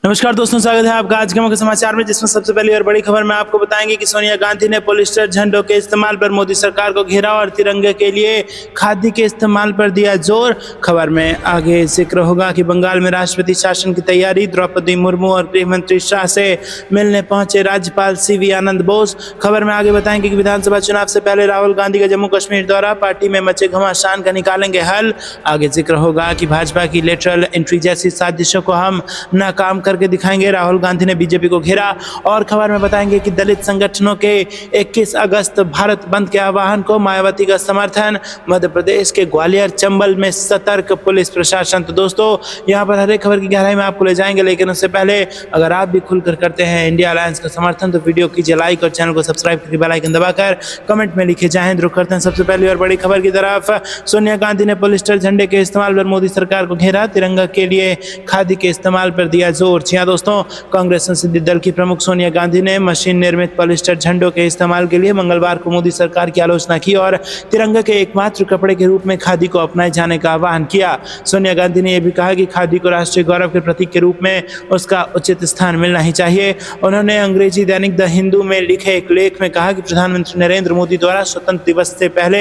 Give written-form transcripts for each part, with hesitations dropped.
नमस्कार दोस्तों, स्वागत है आपका आज के मुख्य समाचार में, जिसमें सबसे पहली और बड़ी खबर में आपको बताएंगे कि सोनिया गांधी ने पॉलिस्टर झंडों के इस्तेमाल पर मोदी सरकार को घेरा और तिरंगे के लिए खादी के इस्तेमाल पर दिया जोर। खबर में आगे जिक्र होगा कि बंगाल में राष्ट्रपति शासन की तैयारी, द्रौपदी मुर्मू और गृह मंत्री शाह से मिलने पहुंचे राज्यपाल CV आनंद बोस। खबर में आगे बताएंगे कि विधानसभा चुनाव से पहले राहुल गांधी का जम्मू कश्मीर दौरा, पार्टी में मचे घमासान का निकालेंगे हल। आगे जिक्र होगा कि भाजपा की लेटरल एंट्री जैसी साजिशों को हम नाकाम करके दिखाएंगे, राहुल गांधी ने बीजेपी को घेरा। और खबर में बताएंगे कि दलित संगठनों के 21 अगस्त भारत बंद के आह्वान को मायावती का समर्थन, मध्य प्रदेश के ग्वालियर चंबल में सतर्क पुलिस प्रशासन। तो दोस्तों, यहां पर हर एक खबर की गहराई में आपको ले जाएंगे, लेकिन उससे पहले अगर आप भी खुलकर करते हैं इंडिया अलायंस का समर्थन तो वीडियो कीजिए लाइक और चैनल को सब्सक्राइब करके बेल आइकन दबाकर कमेंट में लिखे जाएं। रुक करते हैं सबसे पहली और बड़ी खबर की तरफ। सोनिया गांधी ने पॉलिस्टर झंडे के इस्तेमाल पर मोदी सरकार को घेरा, तिरंगा के लिए खादी के इस्तेमाल पर दिया जोर। दोस्तों, कांग्रेस संसदीय दल की प्रमुख सोनिया गांधी ने मशीन निर्मित पॉलिस्टर झंडों के इस्तेमाल के लिए मंगलवार को मोदी सरकार की आलोचना की और तिरंगे के एकमात्र कपड़े के रूप में खादी को अपनाए जाने का आह्वान किया। सोनिया गांधी ने यह भी कहा कि खादी को राष्ट्रीय गौरव के प्रतीक के रूप में उसका उचित स्थान मिलना ही चाहिए। उन्होंने अंग्रेजी दैनिक द हिंदू में लिखे एक लेख में कहा कि प्रधानमंत्री नरेंद्र मोदी द्वारा स्वतंत्र दिवस से पहले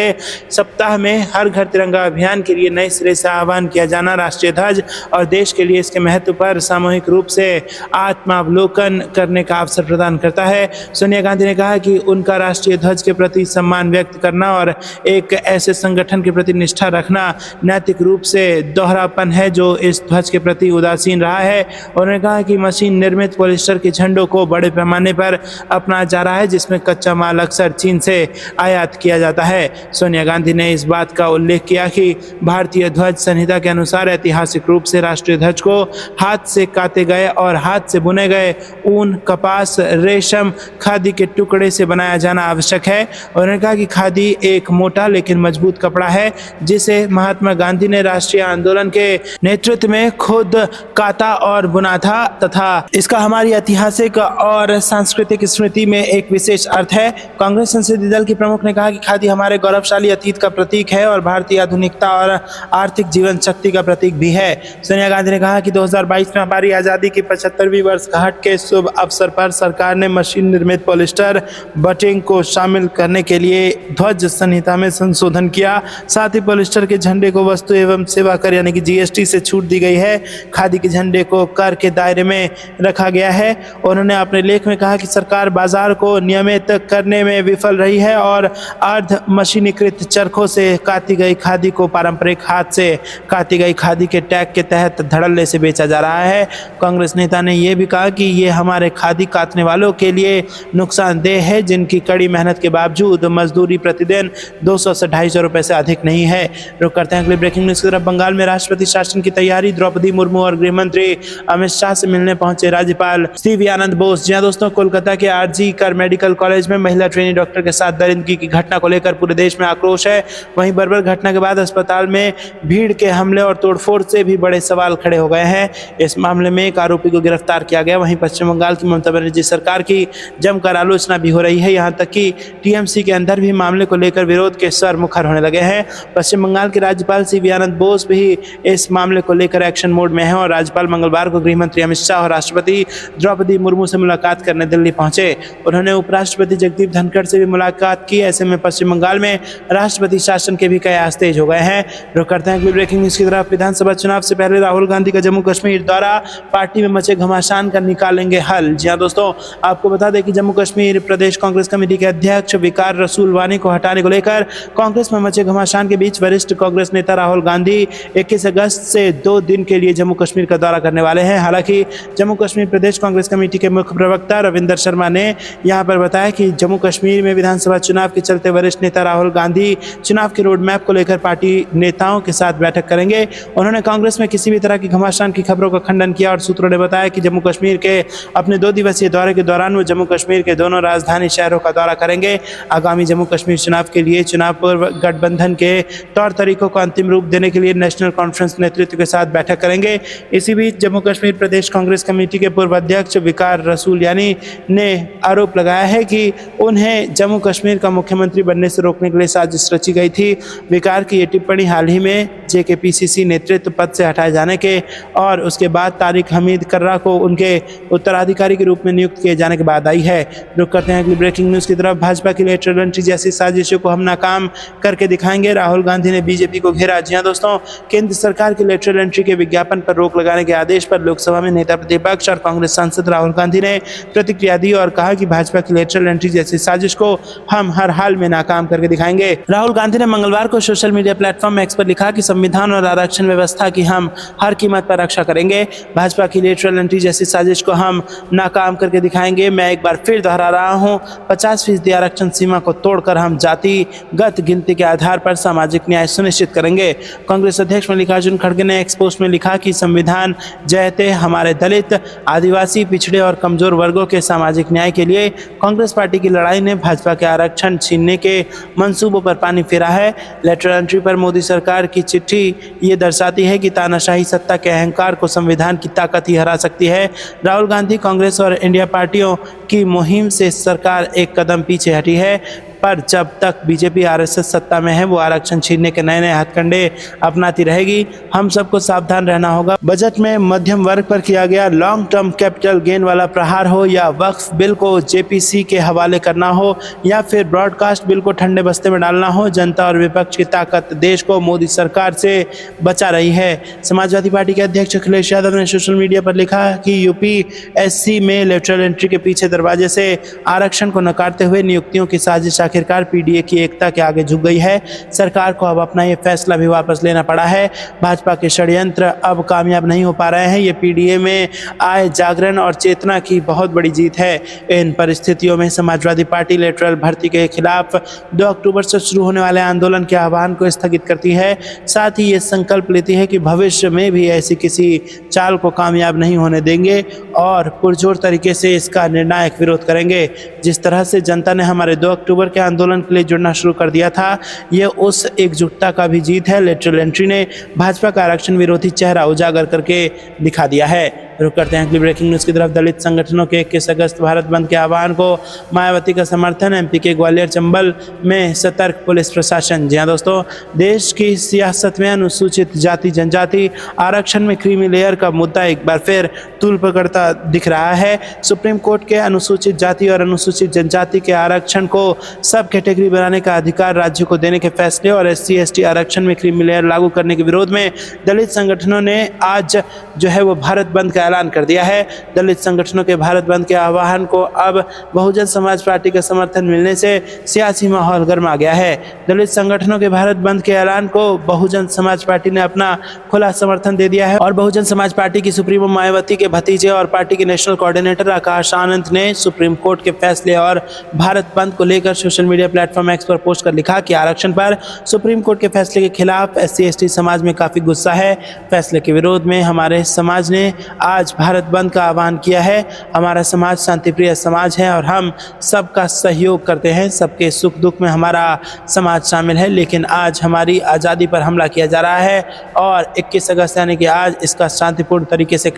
सप्ताह में हर घर तिरंगा अभियान के लिए नए सिरे से आह्वान किया जाना राष्ट्रीय ध्वज और देश के लिए इसके महत्व पर सामूहिक रूप से आत्मावलोकन करने का अवसर प्रदान करता है। सोनिया गांधी ने कहा कि उनका राष्ट्रीय ध्वज के प्रति सम्मान व्यक्त करना और एक ऐसे संगठन के प्रति निष्ठा रखना नैतिक रूप से दोहरापन है जो इस ध्वज के प्रति उदासीन रहा है। उन्होंने कहा कि मशीन निर्मित पॉलिस्टर के झंडों को बड़े पैमाने पर अपनाया जा रहा है, जिसमें कच्चा माल अक्सर चीन से आयात किया जाता है। सोनिया गांधी ने इस बात का उल्लेख किया कि भारतीय ध्वज संहिता के अनुसार ऐतिहासिक रूप से राष्ट्रीय ध्वज को हाथ से काते गए और हाथ से बुने गए ऊन, कपास, रेशम, खादी के टुकड़े से बनाया जाना आवश्यक है। उन्होंने कहा कि खादी एक मोटा लेकिन मजबूत कपड़ा है जिसे महात्मा गांधी ने राष्ट्रीय आंदोलन के नेतृत्व में खुद काता और बुना था तथा इसका हमारी ऐतिहासिक और सांस्कृतिक स्मृति में एक विशेष अर्थ है। कांग्रेस संसदीय दल के प्रमुख ने कहा कि खादी हमारे गौरवशाली अतीत का प्रतीक है और भारतीय आधुनिकता और आर्थिक जीवन शक्ति का प्रतीक भी है। सोनिया गांधी ने कहा कि 2022 में हमारी आजादी की 75वीं वर्षगांठ के शुभ अवसर पर सरकार ने मशीन निर्मित पॉलिस्टर बटिंग को शामिल करने के लिए ध्वज संहिता में संशोधन किया। साथ ही पॉलिस्टर के झंडे को वस्तु एवं सेवा कर यानी कि GST से छूट दी गई है। खादी के झंडे को कर के दायरे में रखा गया है। उन्होंने अपने लेख में कहा कि सरकार बाजार को नियमित करने में विफल रही है और अर्ध मशीनीकृत चरखों से काती गई खादी को पारंपरिक हाथ से काती गई खादी के टैग के तहत धड़ल्ले से बेचा जा रहा है। कांग्रेस नेता ने यह भी कहा कि ये हमारे खादी काटने वालों के लिए नुकसानदेह है, जिनकी कड़ी मेहनत के बावजूद मजदूरी प्रतिदिन 200 से 250 रुपए से अधिक नहीं है। रुक करते हैं अगली ब्रेकिंग न्यूज की तरफ। बंगाल में राष्ट्रपति शासन की तैयारी, द्रौपदी मुर्मू और गृह मंत्री अमित शाह से मिलने पहुंचे राज्यपाल CV आनंद बोस। जी दोस्तों, कोलकाता के RG कर मेडिकल कॉलेज में महिला ट्रेनी डॉक्टर के साथ दरिंदगी की घटना को लेकर पूरे देश में आक्रोश है। वहीं बर्बर घटना के बाद अस्पताल में भीड़ के हमले और तोड़फोड़ से भी बड़े सवाल खड़े हो गए हैं। इस मामले में एक आरोपी को गिरफ्तार किया गया। वहीं पश्चिम बंगाल की ममता बनर्जी सरकार की जमकर आलोचना भी हो रही है। यहां तक कि TMC के अंदर भी मामले को लेकर विरोध के स्वर मुखर होने लगे हैं। पश्चिम बंगाल के राज्यपाल CV आनंद बोस भी इस मामले को लेकर एक्शन मोड में हैं और राज्यपाल मंगलवार को गृह मंत्री अमित शाह और राष्ट्रपति द्रौपदी मुर्मू से मुलाकात करने दिल्ली पहुंचे। उन्होंने उपराष्ट्रपति जगदीप धनखड़ से भी मुलाकात की। ऐसे में पश्चिम बंगाल में राष्ट्रपति शासन के भी कयास तेज हो गए हैं। रुक करते हैं ब्रेकिंग न्यूज की तरफ। विधानसभा चुनाव से पहले राहुल गांधी का जम्मू कश्मीर दौरा, पार्टी में मचे घमासान का निकालेंगे हल। जी हाँ दोस्तों, आपको बता दें कि जम्मू कश्मीर प्रदेश कांग्रेस कमेटी के अध्यक्ष विकार रसूल वानी को हटाने को लेकर कांग्रेस में मचे घमासान के बीच वरिष्ठ कांग्रेस नेता राहुल गांधी 21 अगस्त से 2 दिन के लिए जम्मू कश्मीर का दौरा करने वाले हैं। हालांकि जम्मू कश्मीर प्रदेश कांग्रेस कमेटी के मुख्य प्रवक्ता रविंदर शर्मा ने यहां पर बताया कि जम्मू कश्मीर में विधानसभा चुनाव के चलते वरिष्ठ नेता राहुल गांधी चुनाव के रोड मैप को लेकर पार्टी नेताओं के साथ बैठक करेंगे। उन्होंने कांग्रेस में किसी भी तरह की घमासान की खबरों का खंडन किया और सूत्रों ने बताया कि जम्मू कश्मीर के अपने 2 दिवसीय दौरे के दौरान वो जम्मू कश्मीर के दोनों राजधानी शहरों का दौरा करेंगे। आगामी जम्मू कश्मीर चुनाव के लिए चुनाव पूर्व गठबंधन के तौर तरीकों को अंतिम रूप देने के लिए नेशनल कॉन्फ्रेंस नेतृत्व के साथ बैठक करेंगे। इसी बीच जम्मू कश्मीर प्रदेश कांग्रेस कमेटी के पूर्व अध्यक्ष विकार रसूल यानी ने आरोप लगाया है कि उन्हें जम्मू कश्मीर का मुख्यमंत्री बनने से रोकने के लिए साजिश रची गई थी। विकार की ये टिप्पणी हाल ही में JKPCC नेतृत्व पद से हटाए जाने के और उसके बाद तारिक हमीद कर्रा को उनके उत्तराधिकारी के रूप में नियुक्त किए जाने के बाद आई है। रुक करते हैं अगली ब्रेकिंग न्यूज़ की तरफ। भाजपा की लेटरल एंट्री जैसी साजिशों को हम नाकाम करके दिखाएंगे, राहुल गांधी ने बीजेपी को घेरा। जी हां दोस्तों, केंद्र सरकार की लेटरल एंट्री के विज्ञापन पर रोक लगाने के आदेश पर लोकसभा में नेता प्रतिपक्ष और कांग्रेस सांसद राहुल गांधी ने प्रतिक्रिया दी और कहा कि भाजपा की लेटरल एंट्री जैसी साजिश को हम हर हाल में नाकाम करके दिखाएंगे। राहुल गांधी ने मंगलवार को सोशल मीडिया प्लेटफॉर्म एक्स पर लिखा कि संविधान और आरक्षण व्यवस्था की हम हर कीमत पर रक्षा करेंगे। भाजपा की लेटरल एंट्री जैसी साजिश को हम नाकाम करके दिखाएंगे। मैं एक बार फिर दोहरा रहा हूं, 50% आरक्षण सीमा को तोड़कर हम जातिगत गिनती के आधार पर सामाजिक न्याय सुनिश्चित करेंगे। कांग्रेस अध्यक्ष मल्लिकार्जुन खड़गे ने एक्स पोस्ट में लिखा कि संविधान जयते हमारे दलित, आदिवासी, पिछड़े और कमजोर वर्गों के सामाजिक न्याय के लिए कांग्रेस पार्टी की लड़ाई ने भाजपा के आरक्षण छीनने के मंसूबों पर पानी फेरा है। लेटरल एंट्री पर मोदी सरकार की चिट्ठी ये दर्शाती है कि तानाशाही सत्ता के अहंकार को संविधान की ताकत ही हरा सकती है। राहुल गांधी, कांग्रेस और इंडिया पार्टियों की मुहिम से सरकार एक कदम पीछे हटी है, पर जब तक बीजेपी आरएसएस सत्ता में है वो आरक्षण छीनने के नए नए हथकंडे अपनाती रहेगी। हम सबको सावधान रहना होगा। बजट में मध्यम वर्ग पर किया गया लॉन्ग टर्म कैपिटल गेन वाला प्रहार हो, या वक्फ बिल को जेपीसी के हवाले करना हो, या फिर ब्रॉडकास्ट बिल को ठंडे बस्ते में डालना हो, जनता और विपक्ष की ताकत देश को मोदी सरकार से बचा रही है। समाजवादी पार्टी के अध्यक्ष अखिलेश यादव ने सोशल मीडिया पर लिखा कि यूपीएससी में लेटरल एंट्री के पीछे दरवाजे से आरक्षण को नकारते हुए नियुक्तियों की साजिश आखिरकार पीडीए की एकता के आगे झुक गई है। सरकार को अब अपना ये फैसला भी वापस लेना पड़ा है। भाजपा के षड्यंत्र अब कामयाब नहीं हो पा रहे हैं। ये पीडीए में आए जागरण और चेतना की बहुत बड़ी जीत है। इन परिस्थितियों में समाजवादी पार्टी लेटरल भर्ती के खिलाफ 2 अक्टूबर से शुरू होने वाले आंदोलन के आह्वान को स्थगित करती है। साथ ही ये संकल्प लेती है कि भविष्य में भी ऐसी किसी चाल को कामयाब नहीं होने देंगे और पुरजोर तरीके से इसका निर्णायक विरोध करेंगे। जिस तरह से जनता ने हमारे 2 अक्टूबर के आंदोलन के लिए जुड़ना शुरू कर दिया था, ये उस एकजुटता का भी जीत है। लेटरल एंट्री ने भाजपा का आरक्षण विरोधी चेहरा उजागर करके दिखा दिया है। रुक करते हैं अगली ब्रेकिंग न्यूज़ की तरफ। दलित संगठनों के 21 अगस्त भारत बंद के आह्वान को मायावती का समर्थन। एमपी के ग्वालियर चंबल में सतर्क पुलिस प्रशासन। जी हाँ दोस्तों, देश की सियासत में अनुसूचित जाति जनजाति आरक्षण में क्रीमी लेयर का मुद्दा एक बार फिर तूल पकड़ता दिख रहा है। सुप्रीम कोर्ट के अनुसूचित जाति और अनुसूचित जनजाति के आरक्षण को सब कैटेगरी बनाने का अधिकार राज्य को देने के फैसले और SC/ST आरक्षण में क्रीमी लेयर लागू करने के विरोध में दलित संगठनों ने आज जो है वो भारत बंद का ऐलान कर दिया है। दलित संगठनों के भारत बंद के आह्वान को अब बहुजन समाज पार्टी का समर्थन मिलने से सियासी माहौल गर्मा गया है। दलित संगठनों के भारत बंद के ऐलान को बहुजन समाज पार्टी ने अपना खुला समर्थन दे दिया है और बहुजन समाज पार्टी की सुप्रीमो मायावती के भतीजे और पार्टी के नेशनल कोऑर्डिनेटर आकाश आनंद ने सुप्रीम कोर्ट के फैसले और भारत बंद को लेकर सोशल मीडिया प्लेटफॉर्म एक्स पर पोस्ट कर लिखा कि आरक्षण पर सुप्रीम कोर्ट के फैसले के खिलाफ SC/ST समाज में काफी गुस्सा है। फैसले के विरोध में हमारे समाज ने आज भारत बंद का आह्वान किया है। हमारा समाज शांतिप्रिय समाज है और हम सबका सहयोग करते हैं। सबके सुख दुख में हमारा समाज शामिल है, लेकिन आज हमारी आज़ादी पर हमला किया जा रहा है और 21 अगस्त यानी कि आज इसका शांतिपूर्ण तरीके से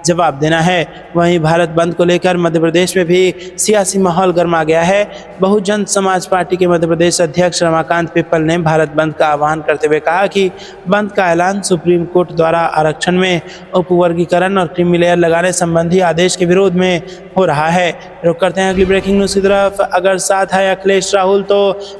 जवाब देना है। वहीं भारत बंद को लेकर मध्य प्रदेश में भी सियासी माहौल गर्मा गया है। बहुजन समाज पार्टी के मध्य प्रदेश अध्यक्ष रमाकांत पिप्पल ने भारत बंद का आह्वान करते हुए कहा कि बंद का ऐलान सुप्रीम कोर्ट द्वारा आरक्षण में उपवर्गीकरण और क्रीमी लेयर लगाने संबंधी आदेश के विरोध में हो रहा है। रुक करते हैं अगली ब्रेकिंग न्यूज़ की तरफ। अगर साथ है अखिलेश राहुल तो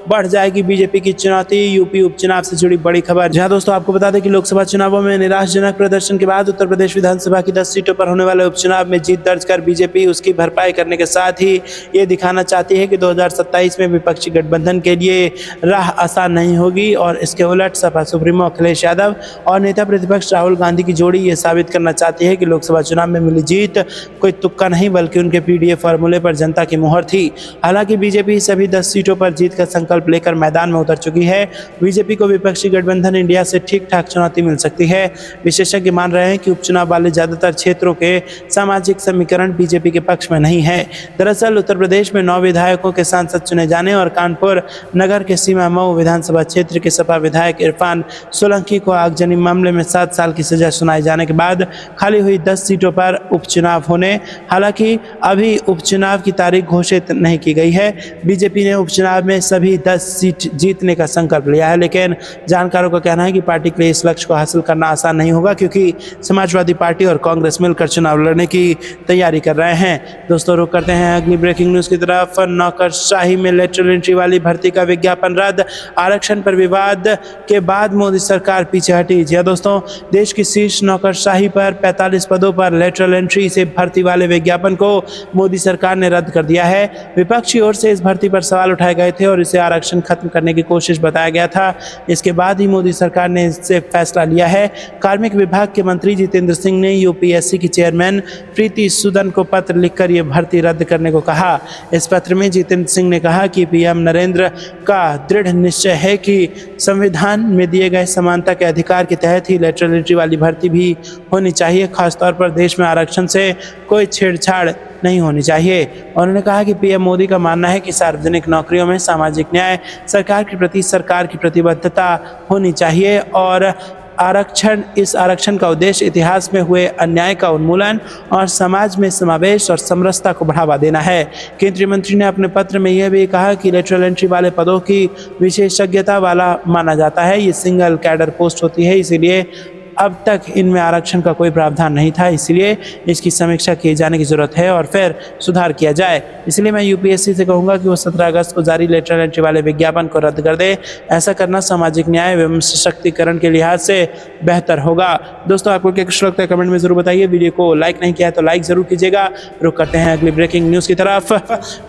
बढ़ जाएगी बीजेपी की चुनौती। यूपी उपचुनाव से जुड़ी बड़ी खबर। जहां दोस्तों आपको बता दें कि लोकसभा चुनावों में निराशाजनक प्रदर्शन के बाद उत्तर प्रदेश विधानसभा की 10 सीटों पर होने वाले उपचुनाव में जीत दर्ज कर बीजेपी उसकी भरपाई करने के साथ ही ये दिखाना चाहती है कि 2027 में विपक्षी गठबंधन के लिए राह आसान नहीं होगी और इसके उलट सपा सुप्रीमो अखिलेश यादव और नेता प्रतिपक्ष राहुल गांधी की जोड़ी ये साबित करना चाहती है कि लोकसभा चुनाव में मिली जीत कोई तुक्का नहीं बल्कि उनके पीडीए फॉर्मूले पर जनता की मुहर थी। हालांकि बीजेपी सभी 10 सीटों पर जीत का संकल्प लेकर मैदान में उतर चुकी है। बीजेपी को विपक्षी गठबंधन इंडिया से ठीक ठाक चुनौती मिल सकती है। विशेषज्ञ मान रहे हैं कि उपचुनाव वाले ज्यादातर क्षेत्रों के सामाजिक समीकरण बीजेपी के पक्ष में नहीं है। दरअसल उत्तर प्रदेश में 9 विधायकों के सांसद चुने जाने और कानपुर नगर के सीमा मऊ विधानसभा क्षेत्र के सपा विधायक इरफान सोलंकी को आगजनी मामले में 7 साल की सजा सुनाए जाने के बाद खाली हुई अभी 10 सीटों पर उपचुनाव होने। हालांकि अभी उपचुनाव की तारीख घोषित नहीं की गई है। बीजेपी ने उपचुनाव में सभी 10 सीट जीतने का संकल्प लिया है, लेकिन जानकारों का कहना है कि पार्टी के लिए इस लक्ष्य को हासिल करना आसान नहीं होगा, क्योंकि समाजवादी पार्टी और कांग्रेस मिलकर चुनाव लड़ने की तैयारी कर रहे हैं। दोस्तों, रुक करते हैं अगली ब्रेकिंग न्यूज की तरफ। नौकरशाही में लेटरल एंट्री वाली भर्ती का विज्ञापन रद्द, आरक्षण पर विवाद के बाद मोदी सरकार पीछे हटी। जी दोस्तों, देश की शीर्ष नौकरशाही पर 45 पदों पर लेटरल एंट्री से भर्ती वाले विज्ञापन को मोदी सरकार ने रद्द कर दिया है। विपक्ष की ओर से इस भर्ती पर सवाल उठाए गए थे और इसे आरक्षण खत्म करने की कोशिश बताया गया था। इसके बाद ही मोदी सरकार ने इससे फैसला लिया है। कार्मिक विभाग के मंत्री जितेंद्र सिंह ने यूपीएससी की चेयरमैन प्रीति सूदन को पत्र लिखकर यह भर्ती रद्द करने को कहा। इस पत्र में जितेंद्र सिंह ने कहा कि पीएम नरेंद्र का दृढ़ निश्चय है कि संविधान में दिए गए समानता के अधिकार के तहत ही लेटरल एंट्री वाली भर्ती भी होनी चाहिए। खासतौर पर देश में आरक्षण से कोई छेड़छाड़ नहीं होनी चाहिए। उन्होंने कहा कि पीएम मोदी का मानना है कि सार्वजनिक नौकरियों में सामाजिक न्याय, सरकार के प्रति सरकार की प्रतिबद्धता होनी चाहिए और इस आरक्षण का उद्देश्य इतिहास में हुए अन्याय का उन्मूलन और समाज में समावेश और समरसता को बढ़ावा देना है। केंद्रीय मंत्री ने अपने पत्र में यह भी कहा कि लेटरल एंट्री वाले पदों की विशेषज्ञता वाला माना जाता है। ये सिंगल कैडर पोस्ट होती है, इसीलिए अब तक इनमें आरक्षण का कोई प्रावधान नहीं था, इसलिए इसकी समीक्षा किए जाने की जरूरत है और फिर सुधार किया जाए। इसलिए मैं यूपीएससी से कहूंगा कि वो 17 अगस्त को जारी लेटरल एंट्री वाले विज्ञापन को रद्द कर दे। ऐसा करना सामाजिक न्याय एवं सशक्तिकरण के लिहाज से बेहतर होगा। दोस्तों, आपको क्या कुछ लगता है कमेंट में जरूर बताइए। वीडियो को लाइक नहीं किया है तो लाइक जरूर कीजिएगा। रुक करते हैं अगली ब्रेकिंग न्यूज की तरफ।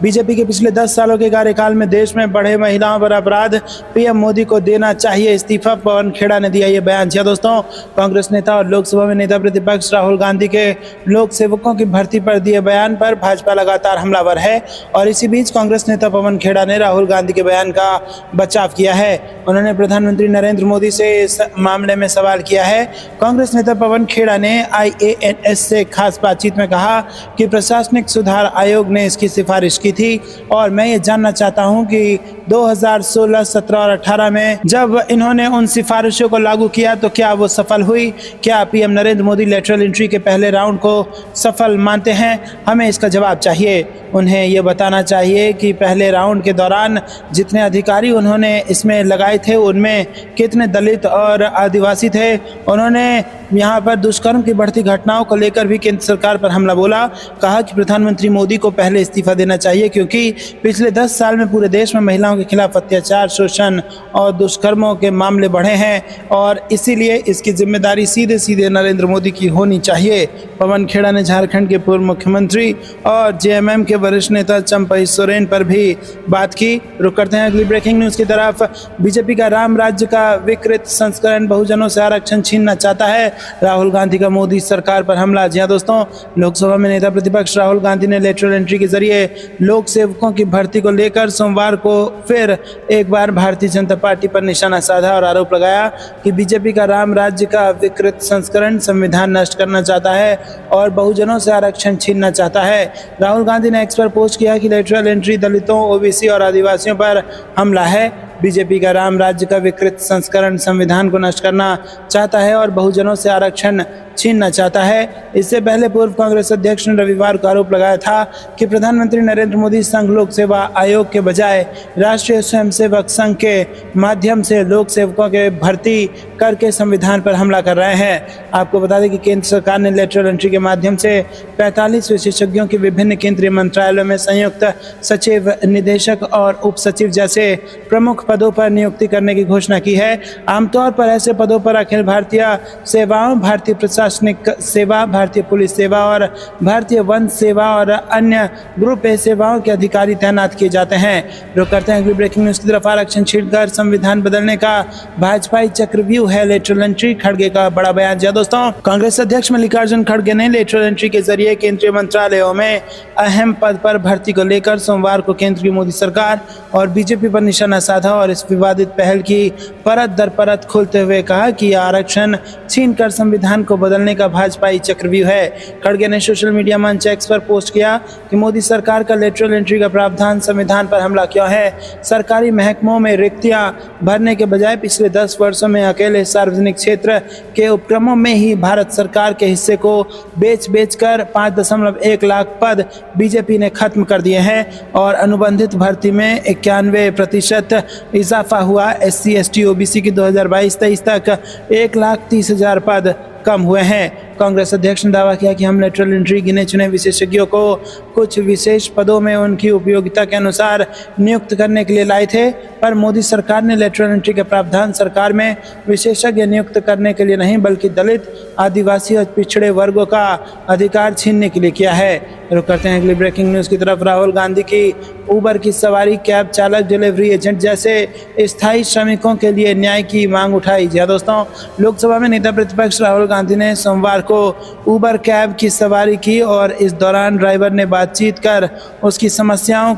बीजेपी के पिछले 10 सालों के कार्यकाल में देश में बढ़े महिलाओं पर अपराध, पीएम मोदी को देना चाहिए इस्तीफा, पवन खेड़ा ने दिया ये बयान। जी दोस्तों, कांग्रेस नेता और लोकसभा में नेता प्रतिपक्ष राहुल गांधी के लोक सेवकों की भर्ती पर दिए बयान पर भाजपा लगातार हमलावर है और इसी बीच कांग्रेस नेता पवन खेड़ा ने राहुल गांधी के बयान का बचाव किया है। उन्होंने प्रधानमंत्री नरेंद्र मोदी से इस मामले में सवाल किया है। कांग्रेस नेता पवन खेड़ा ने IANS से खास बातचीत में कहा कि प्रशासनिक सुधार आयोग ने इसकी सिफारिश की थी और मैं ये जानना चाहता हूं कि 2016, 17 और 18 में जब इन्होंने उन सिफारिशों को लागू किया तो क्या वो सफल हुई? क्या PM Narendra Modi lateral entry के पहले राउंड को सफल मानते हैं? हमें इसका जवाब चाहिए। उन्हें ये बताना चाहिए कि पहले राउंड के दौरान जितने अधिकारी उन्होंने इसमें लगाए थे उनमें कितने दलित और आदिवासी थे। उन्होंने यहाँ पर दुष्कर्म की बढ़ती घटनाओं को लेकर भी केंद्र सरकार पर हमला बोला। कहा कि प्रधानमंत्री मोदी को पहले इस्तीफा देना चाहिए क्योंकि पिछले 10 साल में पूरे देश में महिलाओं के खिलाफ अत्याचार, शोषण और दुष्कर्मों के मामले बढ़े हैं और इसीलिए इसकी जिम्मेदारी सीधे सीधे नरेंद्र मोदी की होनी चाहिए। पवन खेड़ा ने झारखंड के पूर्व मुख्यमंत्री और जेएमएम के वरिष्ठ नेता चंपई सोरेन पर भी बात की। रुक करते हैं अगली ब्रेकिंग न्यूज की तरफ। बीजेपी का राम राज्य का विकृत संस्करण बहुजनों से आरक्षण छीनना चाहता है, राहुल गांधी का मोदी सरकार पर हमला। जी हां दोस्तों, लोकसभा में नेता प्रतिपक्ष राहुल गांधी ने लेटरल एंट्री के जरिए लोक सेवकों की भर्ती को लेकर सोमवार को फिर एक बार भारतीय जनता पार्टी पर निशाना साधा और आरोप लगाया कि बीजेपी का राम राज्य का विकृत संस्करण संविधान नष्ट करना चाहता है और बहुजनों से आरक्षण छीनना चाहता है। राहुल गांधी ने एक्स पर पोस्ट किया कि लेटरल एंट्री दलितों, ओबीसी और आदिवासियों पर हमला है। बीजेपी का राम राज्य का विकृत संस्करण संविधान को नष्ट करना चाहता है और बहुजनों से आरक्षण छीनना चाहता है। इससे पहले पूर्व कांग्रेस अध्यक्ष ने रविवार को आरोप लगाया था कि प्रधानमंत्री नरेंद्र मोदी संघ लोक सेवा आयोग के बजाय राष्ट्रीय स्वयंसेवक संघ के माध्यम से लोक सेवकों के भर्ती करके संविधान पर हमला कर रहे हैं। आपको बता दें कि केंद्र सरकार ने लेटरल एंट्री के माध्यम से 45 विशेषज्ञों की विभिन्न केंद्रीय मंत्रालयों में संयुक्त सचिव, निदेशक और उप सचिव जैसे प्रमुख पदों पर नियुक्ति करने की घोषणा की है। आमतौर पर ऐसे पदों पर अखिल भारतीय सेवाओं, भारतीय प्रशासनिक सेवा, भारतीय पुलिस सेवा और भारतीय वन सेवा और अन्य ग्रुप ए सेवाओं के अधिकारी तैनात किए जाते हैं। रुक करते हैं अगली ब्रेकिंग न्यूज की तरफ। आरक्षण छीनकर संविधान बदलने का भाजपाई चक्रव्यूह है लेटरल एंट्री, खड़गे का बड़ा बयान। जी दोस्तों, कांग्रेस अध्यक्ष मल्लिकार्जुन खड़गे ने लेटरल एंट्री के जरिए केंद्रीय मंत्रालयों में अहम पद पर भर्ती को लेकर सोमवार को केंद्र की मोदी सरकार और बीजेपी पर निशाना साधा और इस विवादित पहल की परत दर परत खोलते हुए कहा कि आरक्षण छीनकर संविधान को बदलने का भाजपाई चक्रव्यूह है। खड़गे ने सोशल मीडिया मंच एक्स पर पोस्ट किया कि मोदी सरकार का लेटरल एंट्री का प्रावधान संविधान पर हमला क्यों है। सरकारी महकमों में रिक्तियां भरने के बजाय पिछले 10 वर्षों में अकेले सार्वजनिक क्षेत्र के उपक्रमों में ही भारत सरकार के हिस्से को बेच कर 5.1 लाख पद बीजेपी ने खत्म कर दिए हैं और अनुबंधित भर्ती में 91% इजाफा हुआ। SC ST OBC की 2022-23 तक 1,30,000 पद कम हुए हैं। कांग्रेस अध्यक्ष ने दावा किया कि हम लेटरल एंट्री गिने चुने विशेषज्ञों को कुछ विशेष पदों में उनकी उपयोगिता के अनुसार नियुक्त करने के लिए लाए थे, पर मोदी सरकार ने लेटरल एंट्री के प्रावधान सरकार में विशेषज्ञ नियुक्त करने के लिए नहीं बल्कि दलित, आदिवासी और पिछड़े वर्गों का अधिकार छीनने के लिए किया है। रुक करते हैं अगली ब्रेकिंग न्यूज़ की तरफ। राहुल गांधी की उबर की सवारी, कैब चालक, डिलीवरी एजेंट जैसे स्थायी श्रमिकों के लिए न्याय की मांग उठाई। जी दोस्तों, लोकसभा में नेता प्रतिपक्ष राहुल गांधी ने सोमवार को उबर कैब की सवारी की और इस दौरान ड्राइवर से बातचीत कर उसकी समस्याओं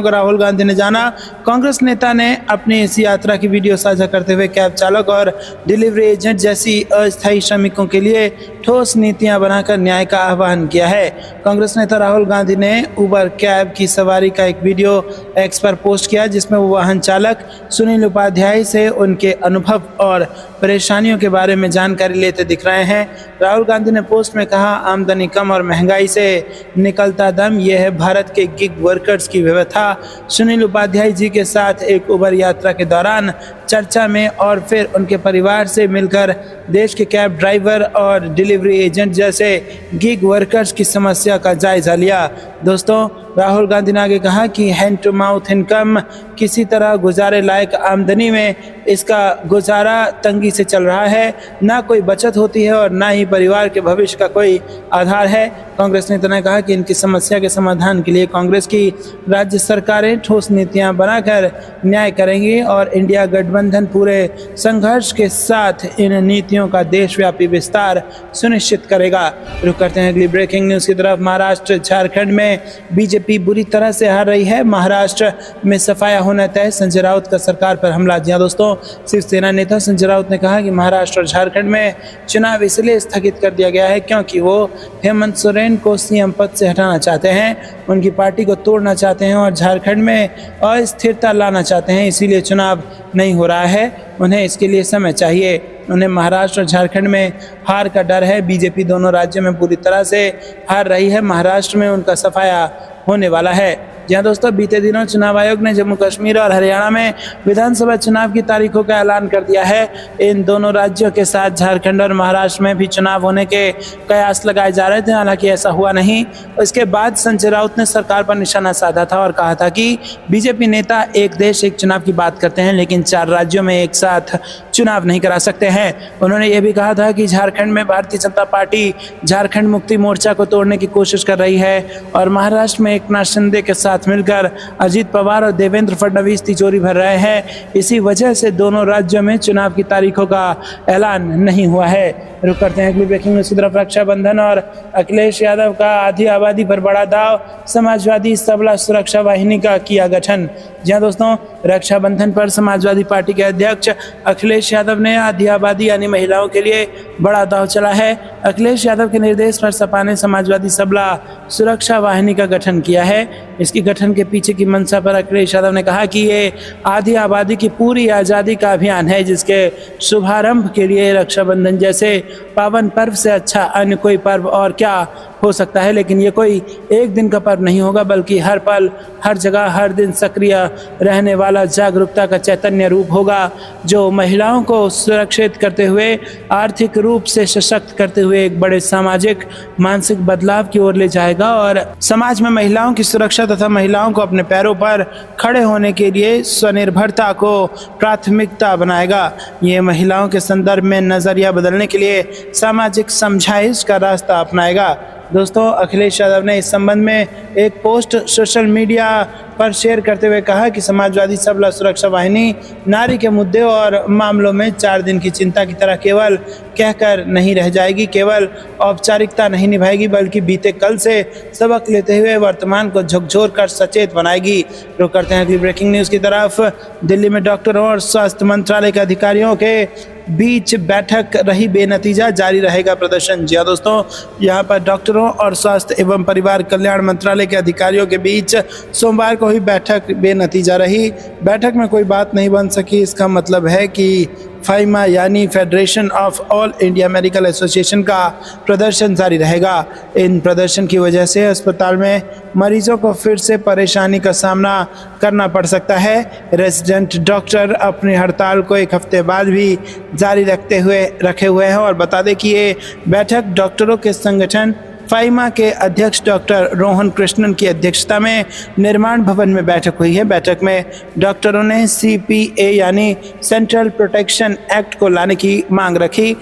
को राहुल गांधी ने जाना। कांग्रेस नेता ने अपनी इस यात्रा की वीडियो साझा करते हुए कैब चालक और डिलीवरी एजेंट जैसी अस्थायी श्रमिकों के लिए ठोस नीतियां बनाकर न्याय का आह्वान किया है। कांग्रेस नेता राहुल गांधी ने उबर कैब की सवारी का एक वीडियो एक्स पर पोस्ट किया जिसमें वो वाहन चालक सुनील उपाध्याय से उनके अनुभव और परेशानियों के बारे में जानकारी लेते दिख रहे हैं। राहुल गांधी ने पोस्ट में कहा, आमदनी कम और महंगाई से निकलता दम, यह है भारत के गिग वर्कर्स की व्यवस्था। सुनील उपाध्याय जी के साथ एक उबर यात्रा के दौरान चर्चा में और फिर उनके परिवार से मिलकर देश के कैब ड्राइवर और डिलीवरी एजेंट जैसे गिग वर्कर्स की समस्या का जायजा लिया। दोस्तों, राहुल गांधी ने आगे कहा कि हैंड टू माउथ इनकम, किसी तरह गुजारे लायक आमदनी में इसका गुजारा तंगी से चल रहा है, ना कोई बचत होती है और ना ही परिवार के भविष्य का कोई आधार है। कांग्रेस नेता ने कहा कि इनकी समस्या के समाधान के लिए कांग्रेस की राज्य सरकारें ठोस नीतियां बनाकर न्याय करेंगी और इंडिया गठबंधन पूरे संघर्ष के साथ इन नीतियों का देशव्यापी विस्तार सुनिश्चित करेगा। रुक करते हैं अगली ब्रेकिंग न्यूज़ की तरफ। महाराष्ट्र झारखंड में बीजेपी बुरी तरह से हार रही है। महाराष्ट्र में सफाया होना तय, संजय राउत का सरकार पर हमला। जी दोस्तों, शिवसेना नेता संजय राउत ने कहा कि महाराष्ट्र और झारखंड में चुनाव इसलिए स्थगित कर दिया गया है क्योंकि वो हेमंत सोरेन को सीएम पद से हटाना चाहते हैं, उनकी पार्टी को तोड़ना चाहते हैं और झारखंड में अस्थिरता लाना चाहते हैं, इसीलिए चुनाव नहीं हो रहा है। उन्हें इसके लिए समय चाहिए। उन्हें महाराष्ट्र और झारखंड में हार का डर है। बीजेपी दोनों राज्यों में पूरी तरह से हार रही है। महाराष्ट्र में उनका सफाया होने वाला है। जहाँ दोस्तों, बीते दिनों चुनाव आयोग ने जम्मू कश्मीर और हरियाणा में विधानसभा चुनाव की तारीखों का ऐलान कर दिया है। इन दोनों राज्यों के साथ झारखंड और महाराष्ट्र में भी चुनाव होने के कयास लगाए जा रहे थे, हालांकि ऐसा हुआ नहीं। इसके बाद संजय राउत ने सरकार पर निशाना साधा था और कहा था कि बीजेपी नेता एक देश एक चुनाव की बात करते हैं लेकिन 4 राज्यों में एक साथ चुनाव नहीं करा सकते हैं। उन्होंने ये भी कहा था कि झारखंड में भारतीय जनता पार्टी झारखंड मुक्ति मोर्चा को तोड़ने की कोशिश कर रही है और महाराष्ट्र में एकनाथ शिंदे के साथ मिलकर अजीत पवार और देवेंद्र फडणवीस तिजोरी भर रहे हैं। इसी वजह से दोनों राज्यों में चुनाव की तारीखों का ऐलान नहीं हुआ है। रुक करते हैं अगली ब्रेकिंग न्यूज़ की तरफ। रक्षाबंधन और अखिलेश यादव का आधी आबादी पर बड़ा दाव, समाजवादी सबला सुरक्षा वाहिनी का किया गठन। जी हाँ दोस्तों, रक्षाबंधन पर समाजवादी पार्टी के अध्यक्ष अखिलेश यादव ने आधी आबादी यानी महिलाओं के लिए बड़ा दाव चला है। अखिलेश यादव के निर्देश पर सपा ने समाजवादी सबला सुरक्षा वाहिनी का गठन किया है। इसकी गठन के पीछे की मंशा पर अखिलेश यादव ने कहा कि ये आधी आबादी की पूरी आज़ादी का अभियान है जिसके शुभारंभ के लिए रक्षाबंधन जैसे पावन पर्व से अच्छा अन्य कोई पर्व और क्या हो सकता है। लेकिन ये कोई एक दिन का पर्व नहीं होगा बल्कि हर पल, हर जगह, हर दिन सक्रिय रहने वाला जागरूकता का चैतन्य रूप होगा जो महिलाओं को सुरक्षित करते हुए, आर्थिक रूप से सशक्त करते हुए एक बड़े सामाजिक मानसिक बदलाव की ओर ले जाएगा और समाज में महिलाओं की सुरक्षा तथा महिलाओं को अपने पैरों पर खड़े होने के लिए स्वनिर्भरता को प्राथमिकता बनाएगा। ये महिलाओं के संदर्भ में नज़रिया बदलने के लिए सामाजिक समझाइश का रास्ता अपनाएगा। दोस्तों, अखिलेश यादव ने इस संबंध में एक पोस्ट सोशल मीडिया पर शेयर करते हुए कहा कि समाजवादी सबला सुरक्षा वाहिनी नारी के मुद्दे और मामलों में 4 दिन की चिंता की तरह केवल कहकर नहीं रह जाएगी, केवल औपचारिकता नहीं निभाएगी, बल्कि बीते कल से सबक लेते हुए वर्तमान को झकझोर कर सचेत बनाएगी। रुक करते हैं अगली ब्रेकिंग न्यूज़ की तरफ। दिल्ली में डॉक्टरों और स्वास्थ्य मंत्रालय के अधिकारियों के बीच बैठक रही बेनतीजा, जारी रहेगा प्रदर्शन। जी हाँ दोस्तों, यहाँ पर डॉक्टरों और स्वास्थ्य एवं परिवार कल्याण मंत्रालय के अधिकारियों के बीच सोमवार को हुई बैठक बेनतीजा रही। बैठक में कोई बात नहीं बन सकी। इसका मतलब है कि फाइमा यानी federation of all India medical association का प्रदर्शन जारी रहेगा। इन प्रदर्शन की वजह से अस्पताल में मरीजों को फिर से परेशानी का सामना करना पड़ सकता है। रेजिडेंट डॉक्टर अपनी हड़ताल को 1 हफ्ते बाद भी जारी रखे हुए हैं। और बता दें कि ये बैठक डॉक्टरों के संगठन फाइमा के अध्यक्ष डॉक्टर रोहन कृष्णन की अध्यक्षता में निर्माण भवन में बैठक हुई है। बैठक में डॉक्टरों ने CPA यानी सेंट्रल प्रोटेक्शन एक्ट को लाने की मांग रखी।